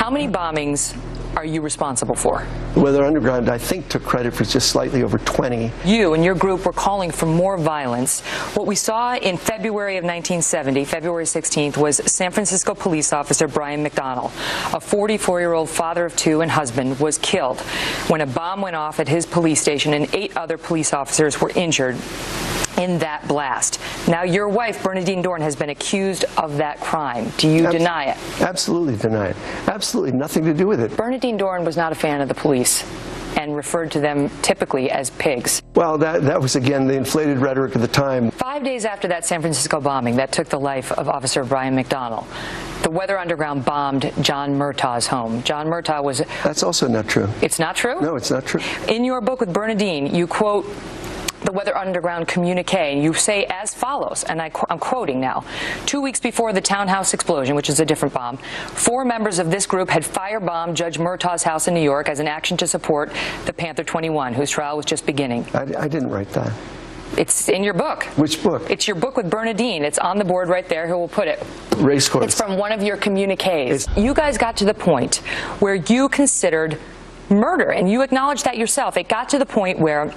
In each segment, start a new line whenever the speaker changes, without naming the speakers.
How many bombings are you responsible for?
Weather Underground, I think, took credit for just slightly over 20.
You and your group were calling for more violence. What we saw in February of 1970, February 16th, was San Francisco police officer Brian McDonald, a 44-year-old father of two and husband, was killed when a bomb went off at his police station and 8 other police officers were injured in that blast. Now, your wife, Bernadine Dohrn, has been accused of that crime. Do you deny it?
Absolutely deny it. Absolutely nothing to do with it.
Bernadine Dohrn was not a fan of the police and referred to them typically as pigs.
Well, that was, again, the inflated rhetoric of the time.
5 days after that San Francisco bombing that took the life of Officer Brian McDonald, the Weather Underground bombed John Murtaugh's home. John Murtaugh was...
That's also not true.
It's not true?
No, it's not true.
In your book with Bernadine, you quote the Weather Underground communique, and you say as follows, and I'm quoting now: 2 weeks before the townhouse explosion, which is a different bomb, 4 members of this group had firebombed Judge Murtaugh's house in New York as an action to support the Panther 21, whose trial was just beginning.
I didn't write that.
It's in your book.
Which book?
It's your book with Bernadine. It's on the board right there. Who will put it?
Racecourse.
It's from one of your communiques. You guys got to the point where you considered murder, and you acknowledged that yourself. It got to the point where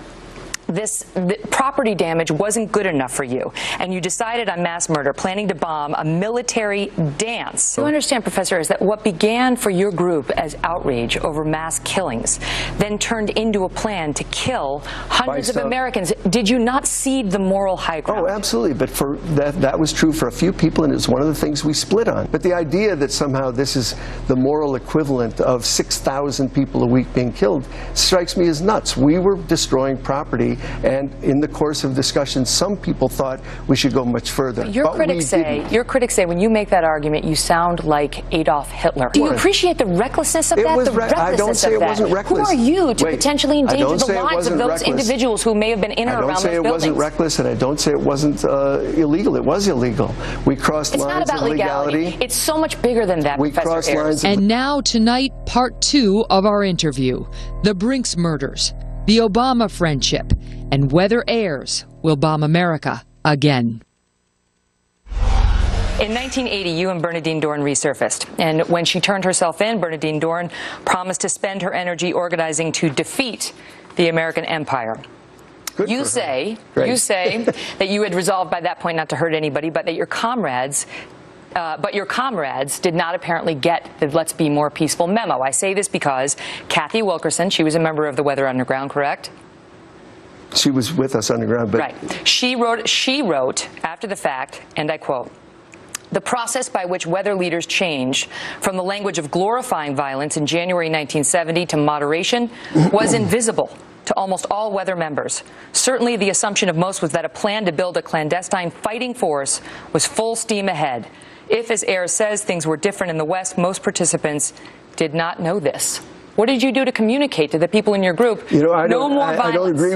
the property damage wasn't good enough for you, and you decided on mass murder, planning to bomb a military dance. You understand, Professor, is that what began for your group as outrage over mass killings then turned into a plan to kill hundreds of Americans. Did you not cede the moral high ground?
Oh, absolutely, but for that was true for a few people, and it's one of the things we split on. But the idea that somehow this is the moral equivalent of 6,000 people a week being killed strikes me as nuts. We were destroying property, and in the course of discussion, some people thought we should go much further.
Your critics say when you make that argument, you sound like Adolf Hitler. Do you appreciate the recklessness of that?
I don't say it wasn't reckless.
Who are you to potentially endanger the lives of those individuals who may have been in or around those buildings?
I don't say it wasn't reckless, and I don't say it wasn't illegal. It was illegal. We crossed lines of legality.
It's so much bigger than that, Professor Ayers.
And now, tonight, part 2 of our interview: the Brinks murders, the Obama friendship, and whether Ayers will bomb America again.
In 1980, you and Bernadine Dohrn resurfaced, and when she turned herself in, Bernadine Dohrn promised to spend her energy organizing to defeat the American empire. You say that you had resolved by that point not to hurt anybody, but that your comrades did not apparently get the "let's be more peaceful" memo. I say this because Kathy Wilkerson, she was a member of the Weather Underground, correct?
She was with us underground, but...
Right. She wrote after the fact, and I quote, "The process by which weather leaders change from the language of glorifying violence in January 1970 to moderation was invisible to almost all weather members. Certainly the assumption of most was that a plan to build a clandestine fighting force was full steam ahead. If, as Ayers says, things were different in the West, most participants did not know this." What did you do to communicate to the people in your group?
You know, I don't agree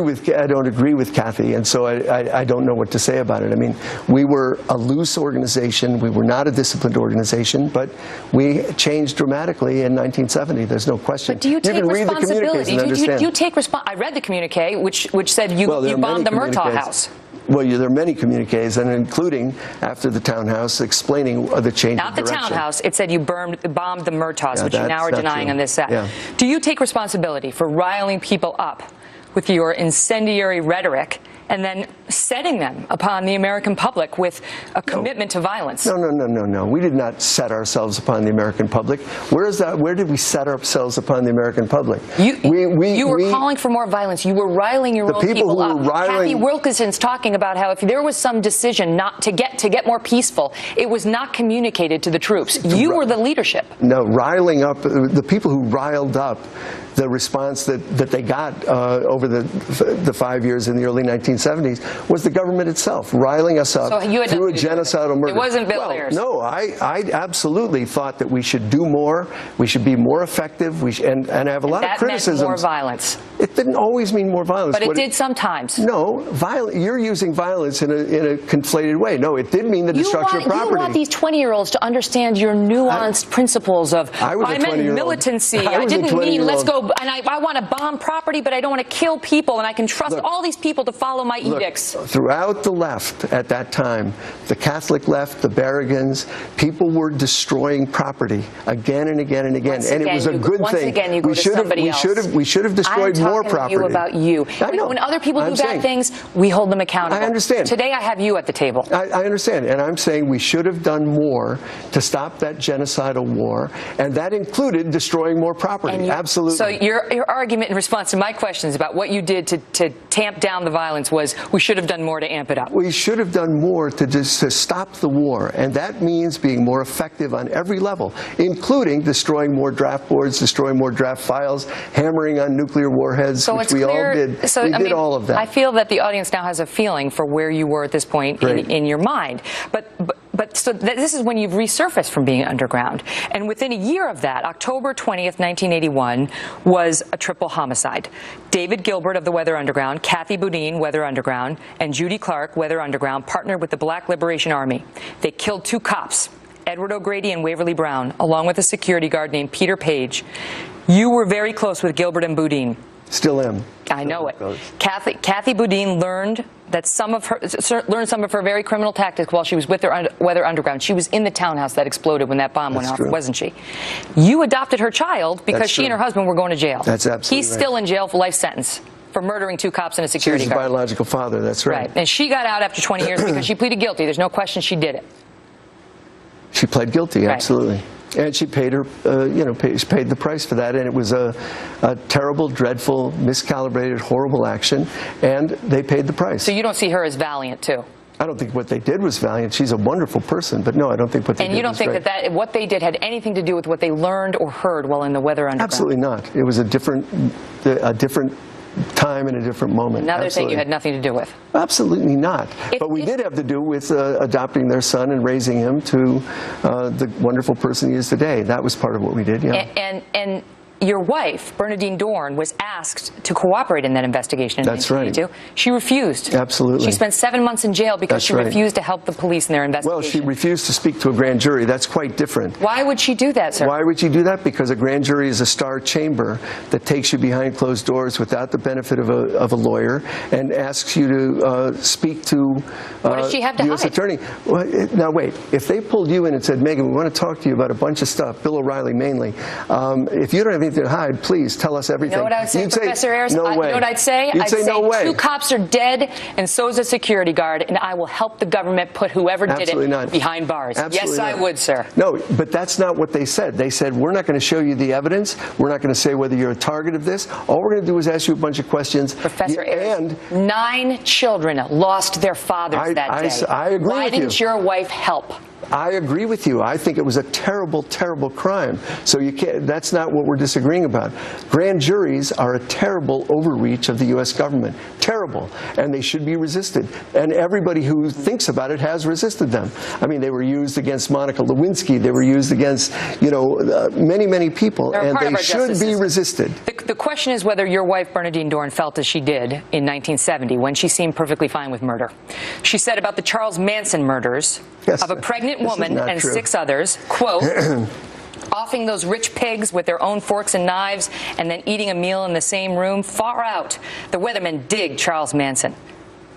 with Kathy, and so I don't know what to say about it. I mean, we were a loose organization. We were not a disciplined organization, but we changed dramatically in 1970. There's no question.
But do you take responsibility? Do you take I read the communique, which said you bombed the Murtaugh house.
Well, there are many communiques, and including after the townhouse, explaining the change of direction.
Not the townhouse. It said you bombed the Murtaughs, which you now are denying on this set.
Yeah.
Do you take responsibility for riling people up with your incendiary rhetoric and then setting them upon the American public with a commitment to violence?
No. We did not set ourselves upon the American public. Where did we set ourselves upon the American public?
You were calling for more violence. You were riling your own people up. Kathy Wilkerson's talking about how if there was some decision not to get more peaceful, it was not communicated to the troops. You were the leadership.
No, riling up, the people who riled up the response that they got over the 5 years in the early 1970s was the government itself, riling us up through a genocidal murder.
It wasn't Bill Ayers.
No, I absolutely thought that we should do more, we should be more effective, and I have a lot of criticisms.
That meant more violence.
It didn't always mean more violence.
But it did sometimes.
No, you're using violence in a conflated way. No, it did mean the destruction of property.
You want these 20-year-olds to understand your nuanced principles of, I meant militancy. I didn't mean let's go, and I want to bomb property, but I don't want to kill people, and I can trust all these people to follow my edicts.
Throughout the left at that time, the Catholic left, the Berrigans, people were destroying property again and again and again, and it was a good thing.
Once again, you go to somebody else.
We should have destroyed more property.
I'm talking to you about you.
I know.
When other people do bad things, we hold them accountable.
I understand.
Today, I have you at the table.
I understand, and I'm saying we should have done more to stop that genocidal war, and that included destroying more property. Absolutely.
So your argument in response to my questions about what you did to tamp down the violence was we should have done more to amp it up.
We should have done more to stop the war, and that means being more effective on every level, including destroying more draft boards, destroying more draft files, hammering on nuclear warheads, which we all did.
So,
we did all of that.
I feel that the audience now has a feeling for where you were at this point in your mind. But this is when you've resurfaced from being underground. And within a year of that, October 20th, 1981, was a triple homicide. David Gilbert of the Weather Underground, Kathy Boudin, Weather Underground, and Judy Clark, Weather Underground, partnered with the Black Liberation Army. They killed 2 cops, Edward O'Grady and Waverly Brown, along with a security guard named Peter Page. You were very close with Gilbert and Boudin.
Still am.
I know it. Kathy Boudin learned some of her very criminal tactics while she was with the Weather Underground. She was in the townhouse that exploded when that bomb went off, wasn't she? You adopted her child because she and her husband were going to jail.
That's absolutely
He's still in jail for life sentence for murdering 2 cops and a security guard.
She's his biological father. That's right.
And she got out after 20 years because she pleaded guilty. There's no question she did it.
She pled guilty, absolutely. And she paid her, she paid the price for that, and it was a terrible, dreadful, miscalibrated, horrible action, and they paid the price.
So you don't see her as valiant, too?
I don't think what they did was valiant. She's a wonderful person, but no, I don't think what they did was
And you don't think that what they did had anything to do with what they learned or heard while in the Weather Underground?
Absolutely not. It was a different time and a different moment.
And now they're saying you had nothing to do with?
Absolutely not. But we did have to do with adopting their son and raising him to the wonderful person he is today. That was part of what we did, yeah.
And your wife, Bernadine Dorn, was asked to cooperate in that investigation in 1982. Right. She refused.
Absolutely.
She spent 7 months in jail because she refused to help the police in their investigation.
Well, she refused to speak to a grand jury. That's quite different.
Why would she do that, sir?
Why would she do that? Because a grand jury is a star chamber that takes you behind closed doors without the benefit of a lawyer and asks you to speak to
what does she have to
the U.S.
hide?
attorney. Well, now, wait. If they pulled you in and said, Megyn, we want to talk to you about a bunch of stuff, Bill O'Reilly mainly, if you don't have anything to hide, please tell us everything.
You know what I would say, Professor Ayers?
No way.
You know what I'd say?
You'd say no way.
2 cops are dead, and so is a security guard, and I will help the government put whoever did it behind bars.
Absolutely
yes, I would, sir.
No, but that's not what they said. They said, we're not going to show you the evidence. We're not going to say whether you're a target of this. All we're going to do is ask you a bunch of questions.
Professor Ayers, 9 children lost their fathers that day.
I agree with you.
Why didn't your wife help?
I agree with you. I think it was a terrible, terrible crime. So you can't, that's not what we're disagreeing about. Grand juries are a terrible overreach of the U.S. government. Terrible. And they should be resisted. And everybody who thinks about it has resisted them. I mean, they were used against Monica Lewinsky. They were used against, many, many people. And they should be resisted.
The question is whether your wife, Bernadine Dorn, felt as she did in 1970 when she seemed perfectly fine with murder. She said about the Charles Manson murders of a pregnant woman and 6 others, quote, offing those rich pigs with their own forks and knives and then eating a meal in the same room, far out. The weathermen dig Charles Manson.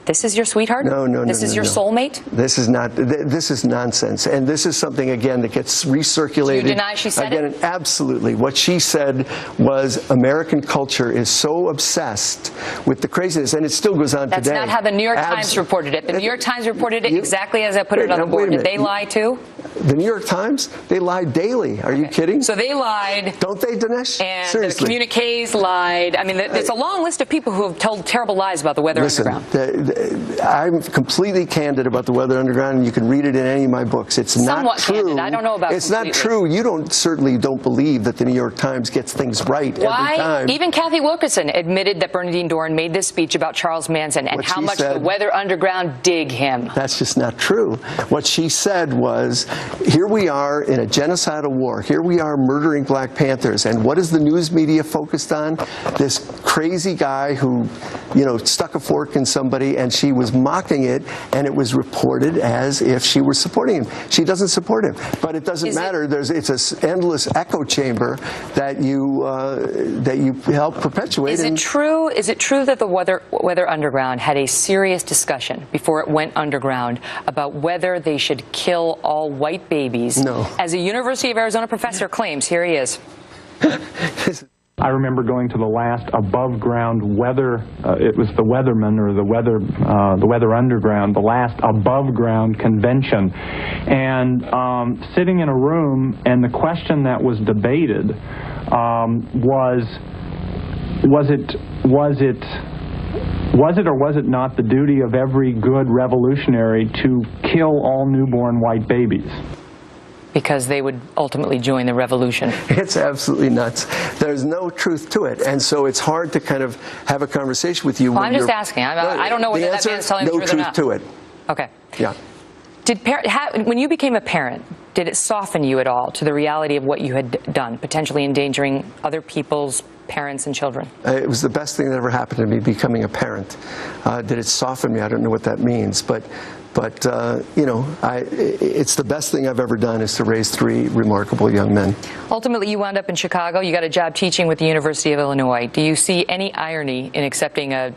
This is your sweetheart?
No.
This is your soulmate?
This is not. This is nonsense. And this is something, again, that gets recirculated.
Do you deny she said it?
Absolutely. What she said was American culture is so obsessed with the craziness, and it still goes on today.
That's not how the New York Times reported it. The New York Times reported it exactly as I put it on the board. Did they lie, too?
The New York Times? They lie daily. Are you kidding?
So they lied.
Don't they, Dinesh?
And
seriously.
The communiques lied. I mean, it's a long list of people who have told terrible lies about the Weather Underground.
I'm completely candid about the Weather Underground, and you can read it in any of my books. It's not true.
Candid. I don't know about
it's completely. Not true. You certainly don't believe that the New York Times gets things right every time.
Even Kathy Wilkerson admitted that Bernadine Dorn made this speech about Charles Manson and how much the Weather Underground dig him.
That's just not true. What she said was Here we are in a genocidal war. Here we are murdering Black Panthers. And what is the news media focused on? This crazy guy who, stuck a fork in somebody, and she was mocking it, and it was reported as if she were supporting him. She doesn't support him. But it doesn't matter. It's an endless echo chamber that you help perpetuate.
Is it true that the Weather Underground had a serious discussion before it went underground about whether they should kill all white babies?
No.
As a University of Arizona professor claims, here he is.
I remember going to the last above-ground weather. It was the Weatherman or the Weather Underground, the last above-ground convention, and sitting in a room, and the question that was debated was it or was it not the duty of every good revolutionary to kill all newborn white babies?
Because they would ultimately join the revolution.
It's absolutely nuts. There's no truth to it. And so it's hard to kind of have a conversation with you.
Well, I'm just asking. I don't know whether that man's telling the truth or not.
No truth to it.
Okay.
Yeah.
When you became a parent, did it soften you at all to the reality of what you had done, potentially endangering other people's parents and children?
It was the best thing that ever happened to me, becoming a parent. Did it soften me? I don't know what that means, but it's the best thing I've ever done, is to raise 3 remarkable young men.
Ultimately, you wound up in Chicago. You got a job teaching with the University of Illinois. Do you see any irony in accepting a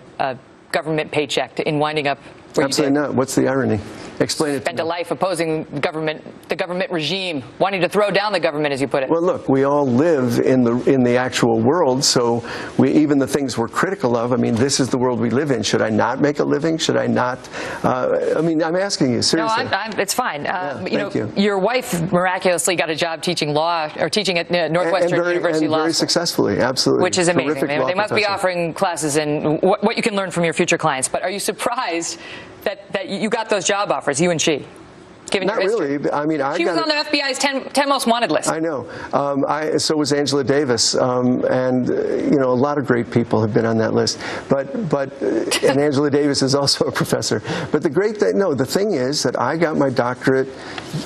government paycheck in winding up where
Absolutely
you did?
not. What's the irony? Explain it to me.
Spent a life opposing the government regime, wanting to throw down the government, as you put it.
Well, look, we all live in the actual world, so even the things we're critical of, I mean, this is the world we live in. Should I not make a living? Should I not? I'm asking you, seriously.
No, it's fine.
Thank you.
Your wife miraculously got a job teaching law, or teaching at Northwestern University Law School.
Very successfully, absolutely.
Which is amazing.
Terrific
They must be
professor.
offering classes in what you can learn from your future clients. But are you surprised that you got those job offers, you and she? Given
Not really. I mean,
she was on the FBI's 10 most wanted list.
I know. So was Angela Davis, and a lot of great people have been on that list. And Angela Davis is also a professor. But the thing is that I got my doctorate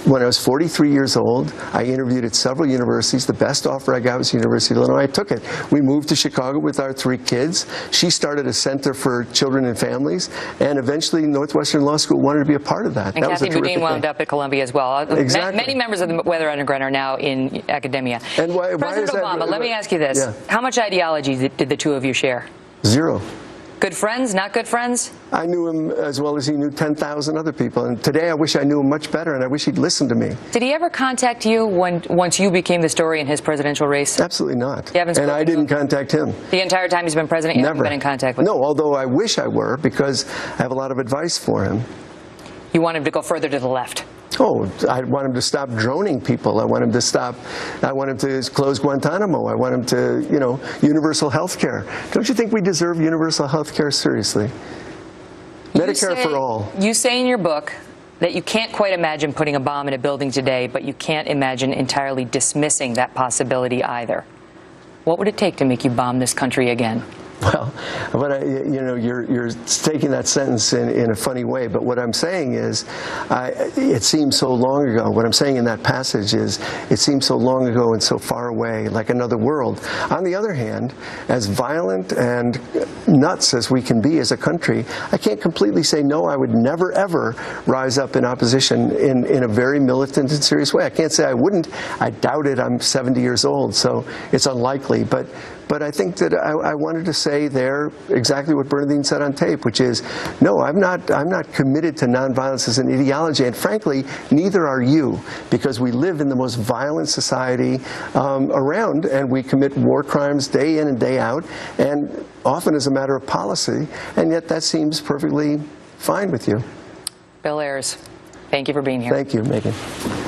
when I was 43 years old. I interviewed at several universities. The best offer I got was the University of Illinois. I took it. We moved to Chicago with our 3 kids. She started a center for children and families, and eventually Northwestern Law School wanted to be a part of that.
And
That was a
Kathy
terrific
Boudin wound
thing.
up at Columbia as well.
Exactly.
Many members of the Weather Underground are now in academia.
And why
President
is that?
Obama, let me ask you this.
Yeah.
How much ideology did the 2 of you share?
0.
Good friends, not good friends?
I knew him as well as he knew 10,000 other people. And today I wish I knew him much better, and I wish he'd listened to me.
Did he ever contact you once you became the story in his presidential race?
Absolutely not.
You haven't
And I didn't contact him.
The entire time he's been president, you
Never.
haven't been in contact with him?
No, although I wish I were, because I have a lot of advice for him.
You want him to go further to the left?
Oh, I want him to stop droning people. I want him to close Guantanamo. I want him to, universal health care. Don't you think we deserve universal health care? Seriously. Medicare for all.
You say in your book that you can't quite imagine putting a bomb in a building today, but you can't imagine entirely dismissing that possibility either. What would it take to make you bomb this country again?
Well, but you're taking that sentence in a funny way. But what I'm saying is, it seems so long ago. What I'm saying in that passage is, it seems so long ago and so far away, like another world. On the other hand, as violent and nuts as we can be as a country, I can't completely say no. I would never ever rise up in opposition in a very militant and serious way. I can't say I wouldn't. I doubt it. I'm 70 years old, so it's unlikely. But I think that I wanted to say there exactly what Bernadine said on tape, which is, no, I'm not committed to nonviolence as an ideology, and frankly, neither are you, because we live in the most violent society around, and we commit war crimes day in and day out, and often as a matter of policy, and yet that seems perfectly fine with you.
Bill Ayers, thank you for being here.
Thank you, Megyn.